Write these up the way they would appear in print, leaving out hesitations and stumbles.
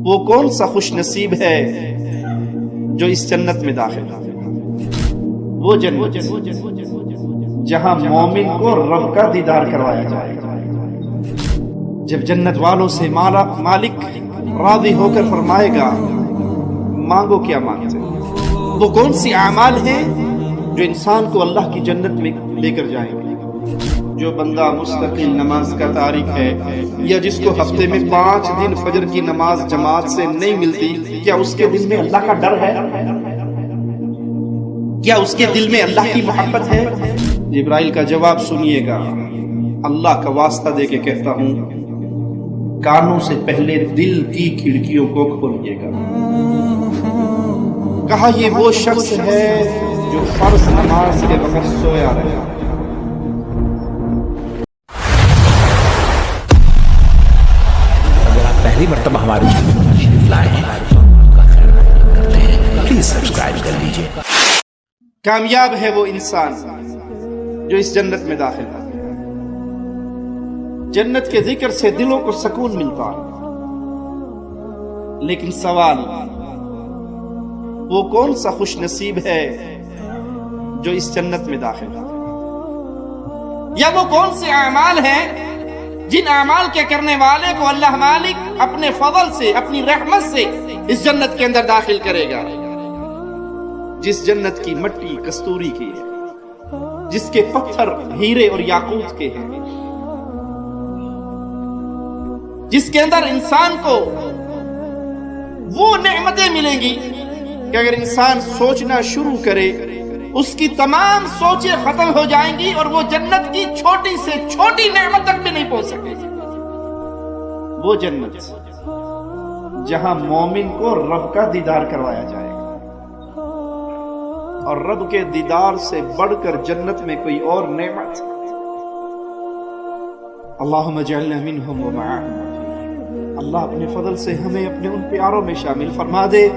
وہ کون سا خوش نصیب ہے جو اس جنت میں داخل ہے؟ وہ جنت جہاں مومن کو رب کا دیدار کروایا جائے گا۔ جب جنت والوں سے مالک راضی ہو کر فرمائے گا مانگو کیا مانگتے ہیں، وہ کون سی اعمال ہیں جو انسان کو اللہ کی جنت میں لے کر جائیں گے؟ جو بندہ مستقل نماز کا تارک ہے یا جس کو ہفتے میں 5 دن فجر کی نماز جماعت سے نہیں ملتی، کیا اس کے دل میں اللہ کا ڈر ہے؟ کیا اس کے دل میں اللہ کی محبت ہے؟ جبرائیل کا جواب سنیے گا، اللہ کا واسطہ دے کے کہتا ہوں کانوں سے پہلے دل کی کھڑکیوں کو کھولیے گا۔ کہا یہ وہ شخص ہے جو فرض نماز کے وقت سویا رہا۔ اگر آپ پہلی مرتبہ ہمارے چینل پر تشریف لائے ہیں کرتے ہیں پلیز سبسکرائب کر لیجئے۔ کامیاب ہے وہ انسان جو اس جنت میں داخل ہے۔ جنت کے ذکر سے دلوں کو سکون ملتا ہے، لیکن سوال وہ کون سا خوش نصیب ہے جو اس جنت میں داخل ہے؟ یا وہ کون سے اعمال ہیں جن اعمال کے کرنے والے کو اللہ مالک اپنے فضل سے اپنی رحمت سے اس جنت کے اندر داخل کرے گا؟ جس جنت کی مٹی کستوری کی ہے، جس کے پتھر ہیرے اور یاقوت کے ہیں، جس کے اندر انسان کو وہ نعمتیں ملیں گی کہ اگر انسان سوچنا شروع کرے اس کی تمام سوچیں ختم ہو جائیں گی اور وہ جنت کی چھوٹی سے چھوٹی نعمت تک بھی نہیں پہنچ سکے گی۔ وہ جنت جہاں مومن کو رب کا دیدار کروایا جائے گا، اور رب کے دیدار سے بڑھ کر جنت میں کوئی اور نعمت۔ اللہم اجعلنا منہم ومعہم، اللہ اپنے فضل سے ہمیں اپنے ان پیاروں میں شامل فرما دے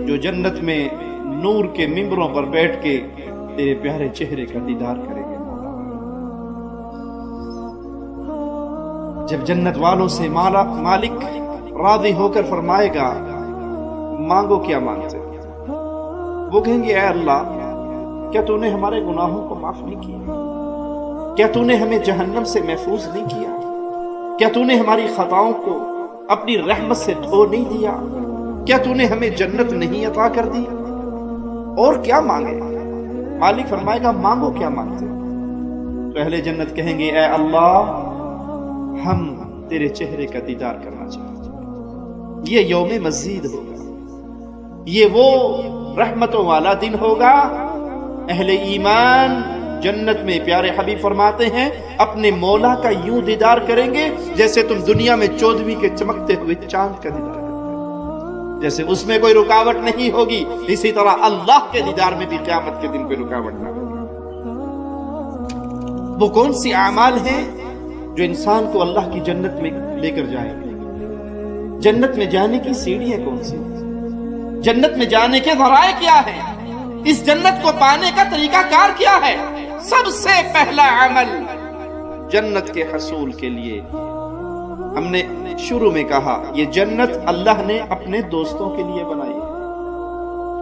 جو جنت میں نور کے ممبروں پر بیٹھ کے تیرے پیارے چہرے کا دیدار کریں گے۔ جب جنت والوں سے مالک راضی ہو کر فرمائے گا مانگو کیا مانگتے ہیں، وہ کہیں گے اے اللہ کیا تو نے ہمارے گناہوں کو معاف نہیں کیا؟ کیا تو نے ہمیں جہنم سے محفوظ نہیں کیا؟ کیا تو نے ہماری خطاؤں کو اپنی رحمت سے دھو نہیں دیا؟ کیا تو نے ہمیں جنت نہیں عطا کر دی؟ اور کیا مانگے؟ مالک فرمائے گا مانگو کیا مانگتے؟ تو اہل جنت کہیں گے اے اللہ ہم تیرے چہرے کا دیدار کرنا چاہتے ہیں۔ یہ یوم مزید ہوگا، یہ وہ رحمتوں والا دن ہوگا۔ اہل ایمان جنت میں پیارے حبیب فرماتے ہیں اپنے مولا کا یوں دیدار کریں گے جیسے تم دنیا میں 14ویں کے چمکتے ہوئے چاند کا دیدار کرتے ہیں، جیسے اس میں کوئی رکاوٹ نہیں ہوگی، اسی طرح اللہ کے دیدار میں بھی قیامت کے دن کوئی رکاوٹ نہ ہوگی۔ وہ کون سی اعمال ہیں جو انسان کو اللہ کی جنت میں لے کر جائیں گے؟ جنت میں جانے کی سیڑھیاں کون سی ہیں؟ جنت میں جانے کے ذرائع کیا ہیں؟ اس جنت کو پانے کا طریقہ کار کیا ہے؟ سب سے پہلا عمل جنت کے حصول کے لیے ہم نے شروع میں کہا یہ جنت اللہ نے اپنے دوستوں کے لیے بنائی ہے۔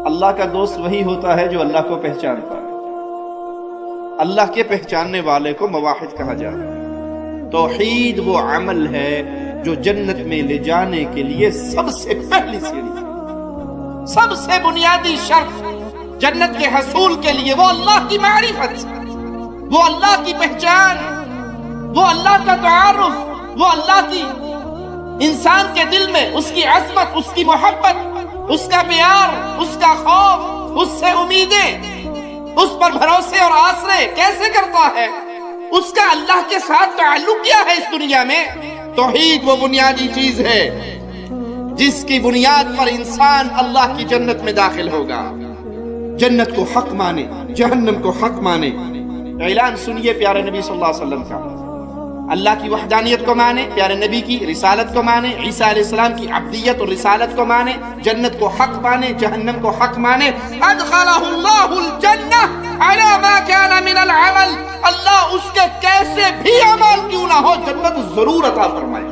اللہ کا دوست وہی ہوتا ہے جو اللہ کو پہچانتا ہے۔ اللہ کے پہچاننے والے کو موحد کہا جاتا ہے۔ توحید وہ عمل ہے جو جنت میں لے جانے کے لیے سب سے پہلی سیڑھی ہے، سب سے بنیادی شرط جنت کے حصول کے لیے وہ اللہ کی معرفت، وہ اللہ کی پہچان، وہ اللہ کا تعارف، وہ اللہ کی انسان کے دل میں اس کی عظمت، اس کی محبت، اس کا پیار، اس کا خوف، اس سے امیدیں، اس پر بھروسے اور آسرے کیسے کرتا ہے، اس کا اللہ کے ساتھ تعلق کیا ہے اس دنیا میں۔ توحید وہ بنیادی چیز ہے جس کی بنیاد پر انسان اللہ کی جنت میں داخل ہوگا۔ جنت کو حق مانے، جہنم کو حق مانے۔ اعلان سنیے پیارے نبی صلی اللہ علیہ وسلم کا، اللہ کی وحدانیت کو مانے، پیارے نبی کی رسالت کو مانے، عیسیٰ علیہ السلام کی عبدیت اور رسالت کو مانے، جنت کو حق مانے، جہنم کو حق مانے۔ ادخلہ اللہ الجنہ علی ما کان من العمل، اللہ اس کے کیسے بھی عمل کیوں نہ ہو جنت ضرور عطا فرمائے۔